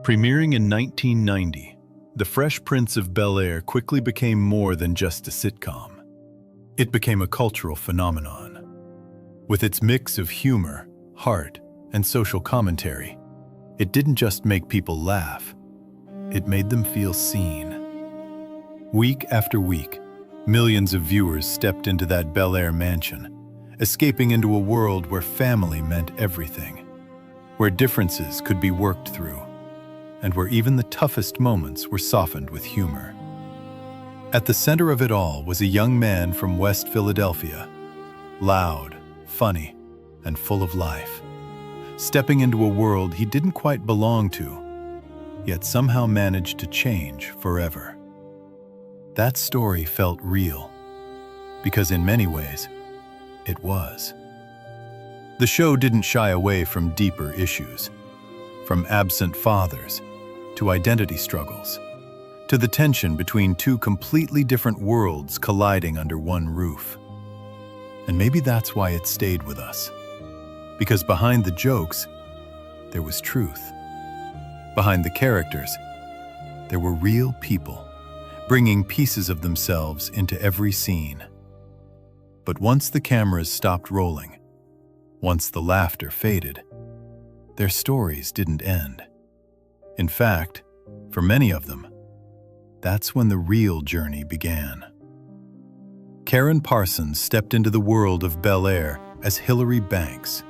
Premiering in 1990, The Fresh Prince of Bel-Air quickly became more than just a sitcom. It became a cultural phenomenon. With its mix of humor, heart, and social commentary, it didn't just make people laugh, it made them feel seen. Week after week, millions of viewers stepped into that Bel-Air mansion, escaping into a world where family meant everything, where differences could be worked through, and where even the toughest moments were softened with humor. At the center of it all was a young man from West Philadelphia, loud, funny, and full of life, stepping into a world he didn't quite belong to, yet somehow managed to change forever. That story felt real, because in many ways, it was. The show didn't shy away from deeper issues, from absent fathers to identity struggles, to the tension between two completely different worlds colliding under one roof. And maybe that's why it stayed with us, because behind the jokes, there was truth. Behind the characters, there were real people, bringing pieces of themselves into every scene. But once the cameras stopped rolling, once the laughter faded, their stories didn't end. In fact, for many of them, that's when the real journey began. Karen Parsons stepped into the world of Bel-Air as Hilary Banks,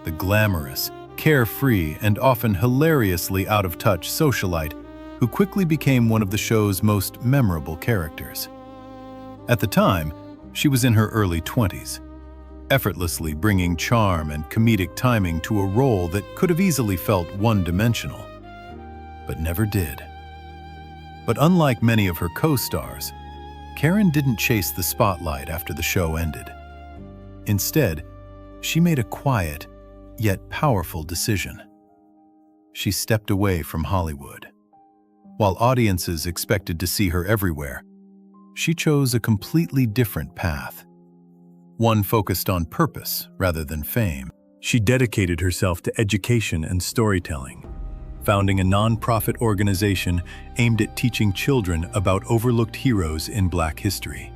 the glamorous, carefree, and often hilariously out-of-touch socialite who quickly became one of the show's most memorable characters. At the time, she was in her early 20s, effortlessly bringing charm and comedic timing to a role that could have easily felt one-dimensional, but never did. But unlike many of her co-stars, Karen didn't chase the spotlight after the show ended. Instead, she made a quiet, yet powerful decision. She stepped away from Hollywood. While audiences expected to see her everywhere, she chose a completely different path. One focused on purpose rather than fame. She dedicated herself to education and storytelling, founding a nonprofit organization aimed at teaching children about overlooked heroes in Black history.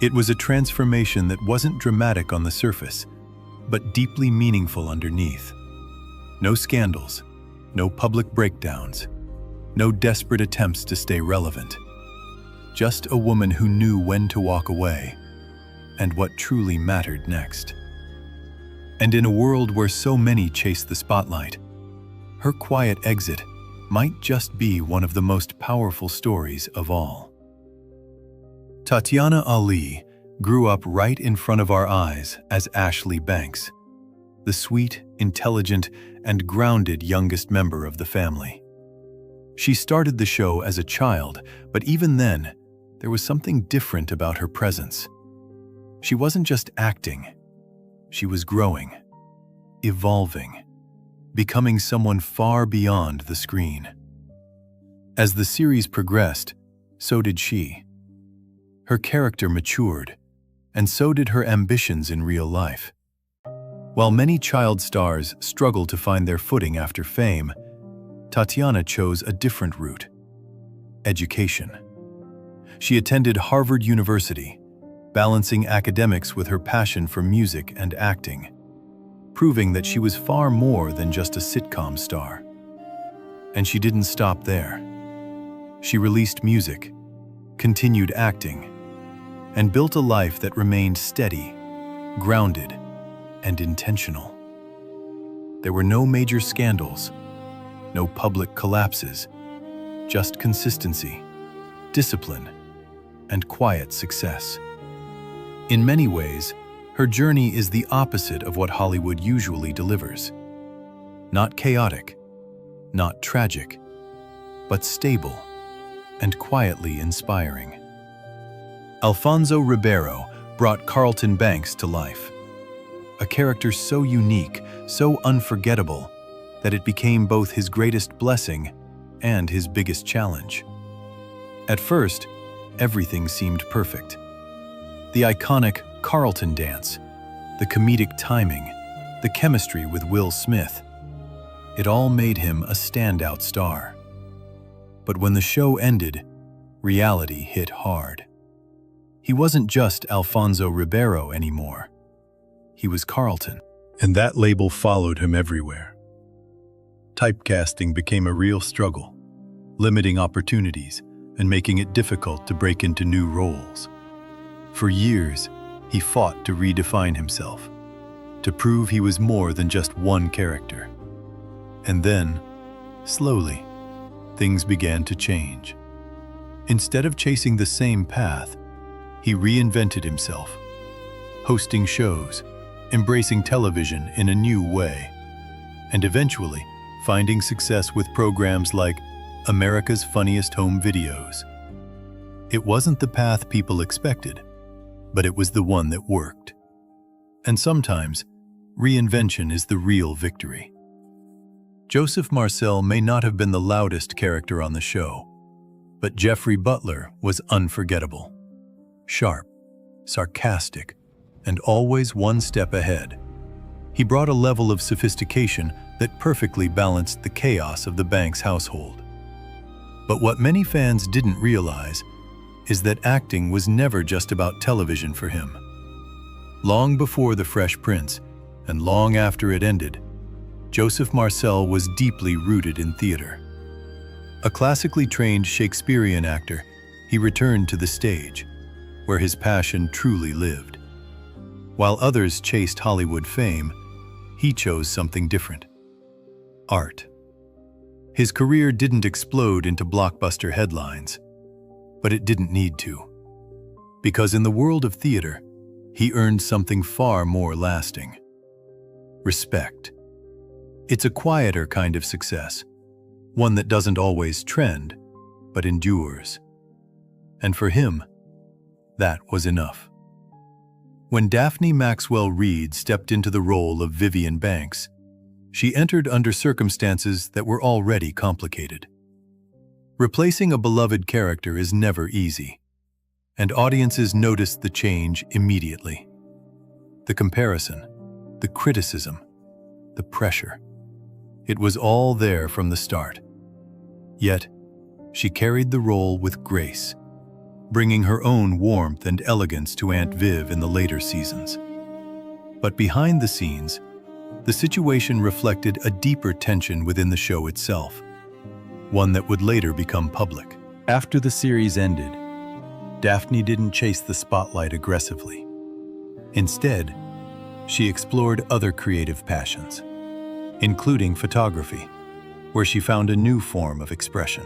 It was a transformation that wasn't dramatic on the surface, but deeply meaningful underneath. No scandals, no public breakdowns, no desperate attempts to stay relevant. Just a woman who knew when to walk away and what truly mattered next. And in a world where so many chase the spotlight, her quiet exit might just be one of the most powerful stories of all. Tatiana Ali grew up right in front of our eyes as Ashley Banks, the sweet, intelligent, and grounded youngest member of the family. She started the show as a child, but even then, there was something different about her presence. She wasn't just acting, she was growing, evolving, becoming someone far beyond the screen. As the series progressed, so did she. Her character matured, and so did her ambitions in real life. While many child stars struggle to find their footing after fame, Tatiana chose a different route: education. She attended Harvard University, balancing academics with her passion for music and acting, proving that she was far more than just a sitcom star. And she didn't stop there. She released music, continued acting, and built a life that remained steady, grounded, and intentional. There were no major scandals, no public collapses, just consistency, discipline, and quiet success. In many ways, her journey is the opposite of what Hollywood usually delivers. Not chaotic, not tragic, but stable and quietly inspiring. Alfonso Ribeiro brought Carlton Banks to life, a character so unique, so unforgettable, that it became both his greatest blessing and his biggest challenge. At first, everything seemed perfect. The iconic Carlton dance, the comedic timing, the chemistry with Will Smith. It all made him a standout star. But when the show ended, reality hit hard. He wasn't just Alfonso Ribeiro anymore. He was Carlton, and that label followed him everywhere. Typecasting became a real struggle, limiting opportunities and making it difficult to break into new roles. For years, he fought to redefine himself, to prove he was more than just one character. And then, slowly, things began to change. Instead of chasing the same path, he reinvented himself, hosting shows, embracing television in a new way, and eventually finding success with programs like America's Funniest Home Videos. It wasn't the path people expected, but it was the one that worked. And sometimes, reinvention is the real victory. Joseph Marcel may not have been the loudest character on the show, but Geoffrey Butler was unforgettable. Sharp, sarcastic, and always one step ahead. He brought a level of sophistication that perfectly balanced the chaos of the Banks household. But what many fans didn't realize is that acting was never just about television for him. Long before The Fresh Prince, and long after it ended, Joseph Marcel was deeply rooted in theater. A classically trained Shakespearean actor, he returned to the stage, where his passion truly lived. While others chased Hollywood fame, he chose something different: art. His career didn't explode into blockbuster headlines, but it didn't need to. Because in the world of theater, he earned something far more lasting: respect. It's a quieter kind of success, one that doesn't always trend, but endures. And for him, that was enough. When Daphne Maxwell Reid stepped into the role of Vivian Banks, she entered under circumstances that were already complicated. Replacing a beloved character is never easy, and audiences noticed the change immediately. The comparison, the criticism, the pressure. It was all there from the start. Yet, she carried the role with grace, bringing her own warmth and elegance to Aunt Viv in the later seasons. But behind the scenes, the situation reflected a deeper tension within the show itself, one that would later become public. After the series ended, Daphne didn't chase the spotlight aggressively. Instead, she explored other creative passions, including photography, where she found a new form of expression.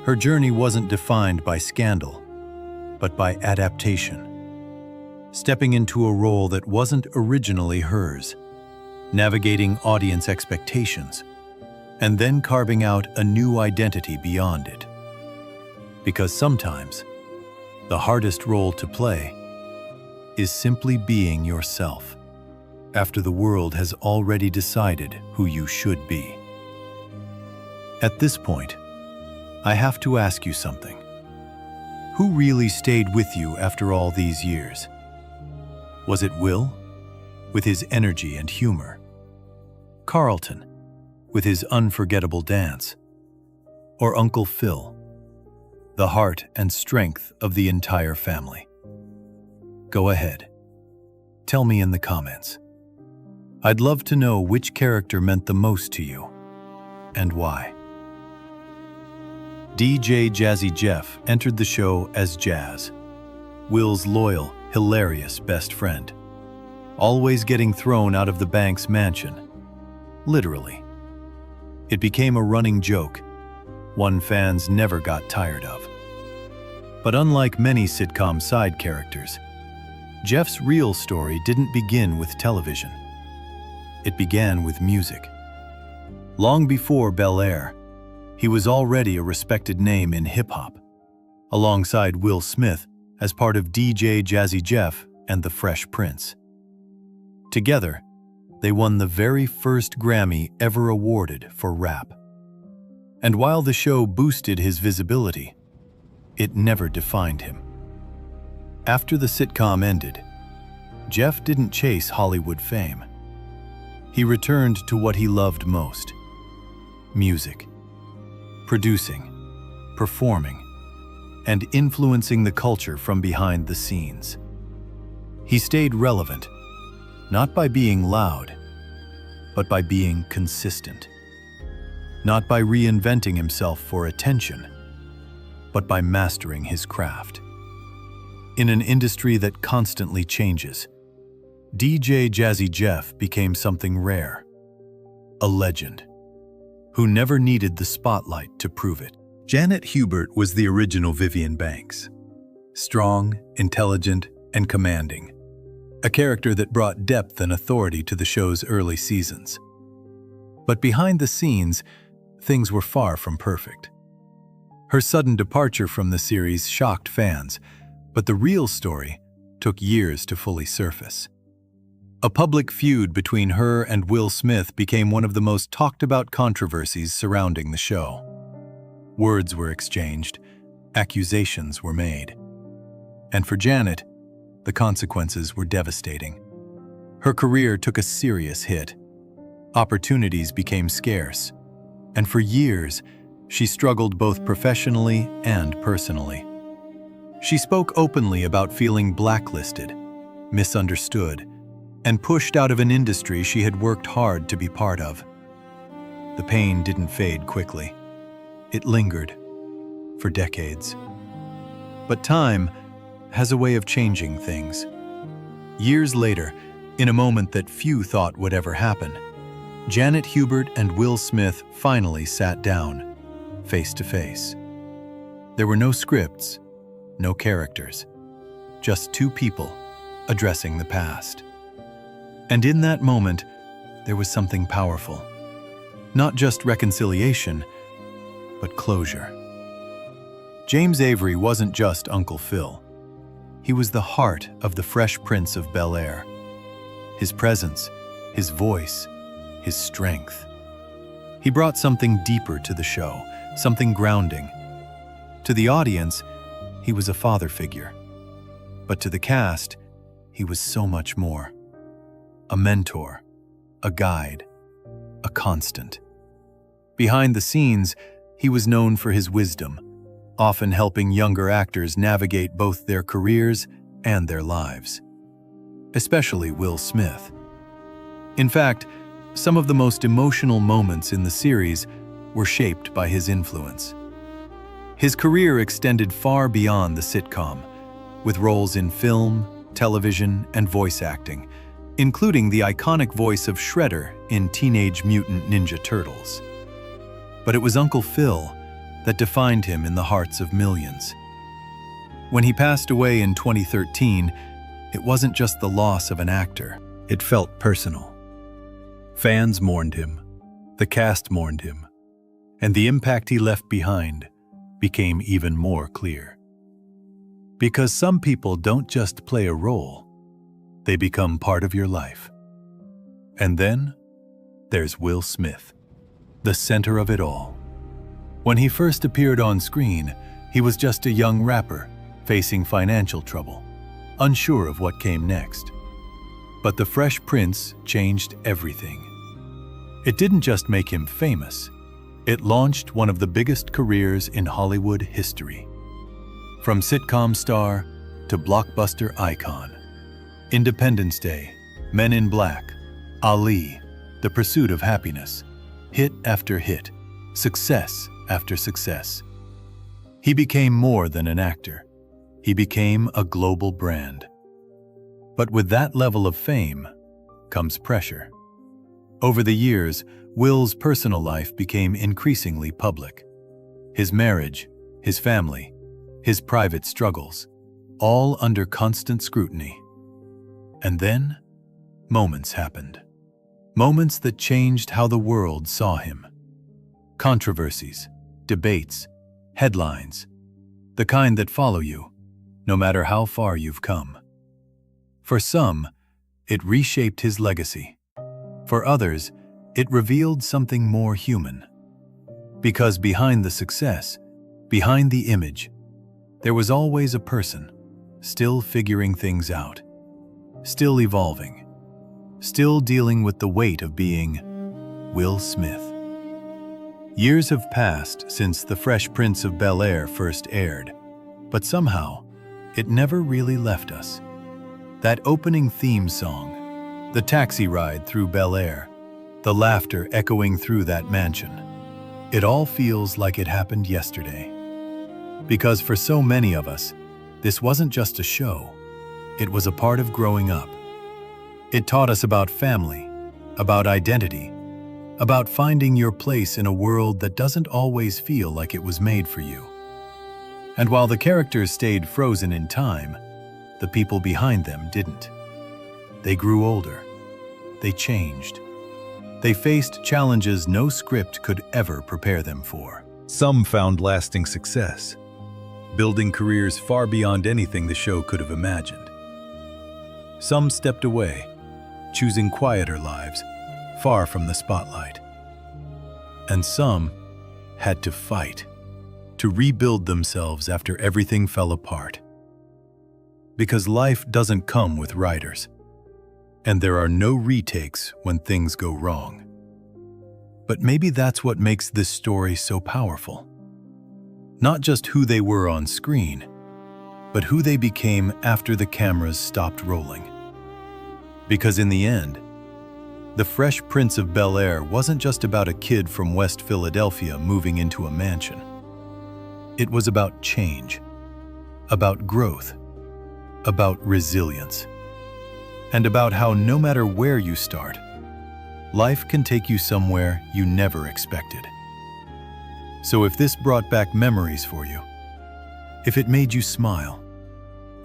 Her journey wasn't defined by scandal, but by adaptation. Stepping into a role that wasn't originally hers, navigating audience expectations, and then carving out a new identity beyond it. Because sometimes, the hardest role to play is simply being yourself, after the world has already decided who you should be. At this point, I have to ask you something. Who really stayed with you after all these years? Was it Will, with his energy and humor? Carlton, with his unforgettable dance? Or Uncle Phil, the heart and strength of the entire family? Go ahead. Tell me in the comments. I'd love to know which character meant the most to you, and why. DJ Jazzy Jeff entered the show as Jazz, Will's loyal, hilarious best friend, always getting thrown out of the Banks mansion. Literally. It became a running joke, one fans never got tired of. But unlike many sitcom side characters, Jeff's real story didn't begin with television. It began with music. Long before Bel-Air, he was already a respected name in hip-hop, alongside Will Smith as part of DJ Jazzy Jeff and the Fresh Prince. Together, they won the very first Grammy ever awarded for rap. And while the show boosted his visibility, it never defined him. After the sitcom ended, Jeff didn't chase Hollywood fame. He returned to what he loved most: music, producing, performing, and influencing the culture from behind the scenes. He stayed relevant, not by being loud, but by being consistent. Not by reinventing himself for attention, but by mastering his craft. In an industry that constantly changes, DJ Jazzy Jeff became something rare, a legend, who never needed the spotlight to prove it. Janet Hubert was the original Vivian Banks. Strong, intelligent, and commanding. A character that brought depth and authority to the show's early seasons. But behind the scenes, things were far from perfect. Her sudden departure from the series shocked fans, but the real story took years to fully surface. A public feud between her and Will Smith became one of the most talked-about controversies surrounding the show. Words were exchanged, accusations were made. And for Janet, the consequences were devastating. Her career took a serious hit. Opportunities became scarce, and for years, she struggled both professionally and personally. She spoke openly about feeling blacklisted, misunderstood, and pushed out of an industry she had worked hard to be part of. The pain didn't fade quickly. It lingered for decades. But time has a way of changing things. Years later, in a moment that few thought would ever happen, Janet Hubert and Will Smith finally sat down, face to face. There were no scripts, no characters, just two people addressing the past. And in that moment, there was something powerful. Not just reconciliation, but closure. James Avery wasn't just Uncle Phil. He was the heart of the Fresh Prince of Bel-Air. His presence, his voice, his strength. He brought something deeper to the show, something grounding. To the audience, he was a father figure. But to the cast, he was so much more. A mentor, a guide, a constant. Behind the scenes, he was known for his wisdom, often helping younger actors navigate both their careers and their lives. Especially Will Smith. In fact, some of the most emotional moments in the series were shaped by his influence. His career extended far beyond the sitcom, with roles in film, television, and voice acting, including the iconic voice of Shredder in Teenage Mutant Ninja Turtles. But it was Uncle Phil that defined him in the hearts of millions. When he passed away in 2013, it wasn't just the loss of an actor. It felt personal. Fans mourned him, the cast mourned him, and the impact he left behind became even more clear. Because some people don't just play a role, they become part of your life. And then there's Will Smith, the center of it all. When he first appeared on screen, he was just a young rapper facing financial trouble, unsure of what came next. But the Fresh Prince changed everything. It didn't just make him famous, it launched one of the biggest careers in Hollywood history. From sitcom star to blockbuster icon. Independence Day, Men in Black, Ali, The Pursuit of Happiness, hit after hit, success after success. He became more than an actor. He became a global brand. But with that level of fame comes pressure. Over the years, Will's personal life became increasingly public. His marriage, his family, his private struggles, all under constant scrutiny. And then, moments happened. Moments that changed how the world saw him. Controversies, debates, headlines, the kind that follow you, no matter how far you've come. For some, it reshaped his legacy. For others, it revealed something more human. Because behind the success, behind the image, there was always a person, still figuring things out, still evolving, still dealing with the weight of being Will Smith. Years have passed since The Fresh Prince of Bel-Air first aired, but somehow, it never really left us. That opening theme song, the taxi ride through Bel-Air, the laughter echoing through that mansion, it all feels like it happened yesterday. Because for so many of us, this wasn't just a show, it was a part of growing up. It taught us about family, about identity, about finding your place in a world that doesn't always feel like it was made for you. And while the characters stayed frozen in time, the people behind them didn't. They grew older. They changed. They faced challenges no script could ever prepare them for. Some found lasting success, building careers far beyond anything the show could have imagined. Some stepped away, choosing quieter lives, far from the spotlight. And some had to fight, to rebuild themselves after everything fell apart. Because life doesn't come with writers, and there are no retakes when things go wrong. But maybe that's what makes this story so powerful. Not just who they were on screen, but who they became after the cameras stopped rolling. Because in the end, The Fresh Prince of Bel-Air wasn't just about a kid from West Philadelphia moving into a mansion. It was about change, about growth, about resilience, and about how no matter where you start, life can take you somewhere you never expected. So if this brought back memories for you, if it made you smile,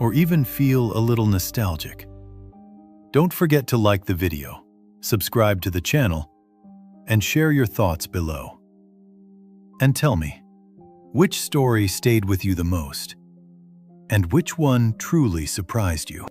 or even feel a little nostalgic, don't forget to like the video, subscribe to the channel, and share your thoughts below. And tell me, which story stayed with you the most? And which one truly surprised you?